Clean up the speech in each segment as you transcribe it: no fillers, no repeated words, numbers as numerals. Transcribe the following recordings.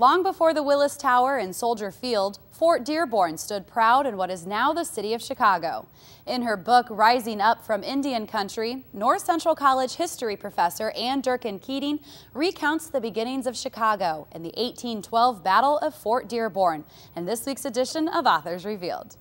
Long before the Willis Tower and Soldier Field, Fort Dearborn stood proud in what is now the city of Chicago. In her book, Rising Up from Indian Country, North Central College history professor Ann Durkin Keating recounts the beginnings of Chicago and the 1812 Battle of Fort Dearborn in this week's edition of Authors Revealed.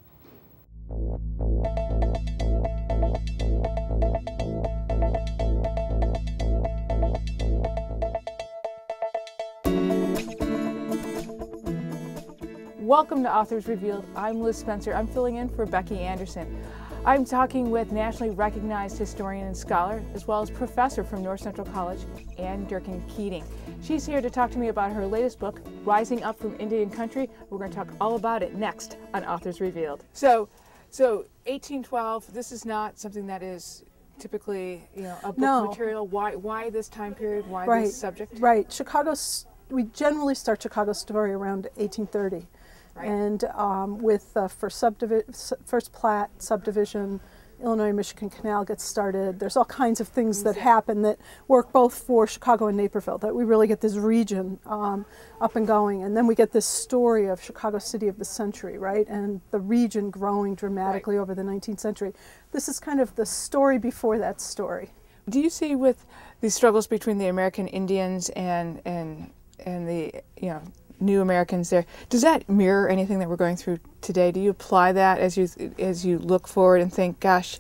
Welcome to Authors Revealed. I'm Liz Spencer. I'm filling in for Becky Anderson. I'm talking with nationally recognized historian and scholar, as well as professor from North Central College, Ann Durkin Keating. She's here to talk to me about her latest book, Rising Up from Indian Country. We're going to talk all about it next on Authors Revealed. So 1812, this is not something that is typically, a book material. Why this time period? Why this subject? Right. We generally start Chicago's story around 1830. Right. And with the first plat subdivision, Illinois-Michigan Canal gets started. There's all kinds of things that happen that work both for Chicago and Naperville, that we really get this region up and going. And then we get this story of Chicago City of the Century, right? And the region growing dramatically over the 19th century. This is kind of the story before that story. Do you see with these struggles between the American Indians and the new Americans there, does that mirror anything that we're going through today? Do you apply that as you look forward and think, gosh,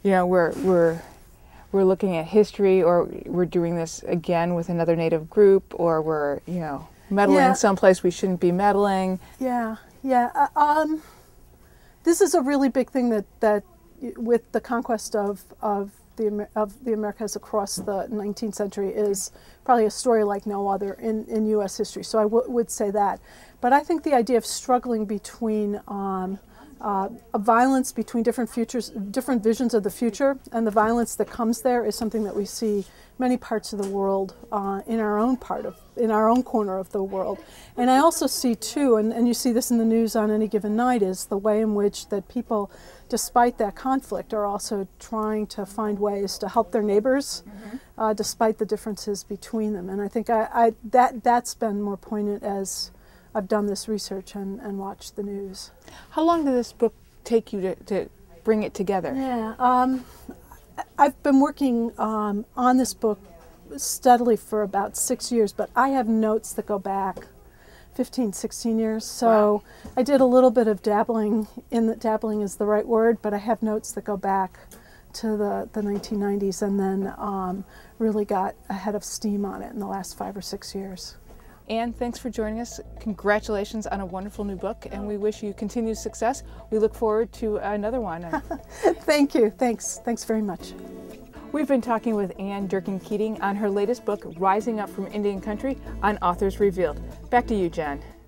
we're looking at history, or we're doing this again with another Native group, or we're meddling someplace we shouldn't be meddling? This is a really big thing that with the conquest of the Americas across the 19th century is probably a story like no other in U.S. history. So I would say that. But I think the idea of struggling between a violence between different visions of the future, and the violence that comes there is something that we see many parts of the world in our own corner of the world. And I also see too, and you see this in the news on any given night, is the way in which that people, despite that conflict, are also trying to find ways to help their neighbors, despite the differences between them. And I think that's been more poignant as I've done this research and watched the news. How long did this book take you to bring it together? I've been working on this book steadily for about 6 years, but I have notes that go back 15, 16 years. So I did a little bit of dabbling is the right word, but I have notes that go back to the 1990s, and then really got ahead of steam on it in the last 5 or 6 years. Ann, thanks for joining us. Congratulations on a wonderful new book, and we wish you continued success. We look forward to another one. Thank you. Thanks very much. We've been talking with Ann Durkin Keating on her latest book, Rising Up from Indian Country, on Authors Revealed. Back to you, Jen.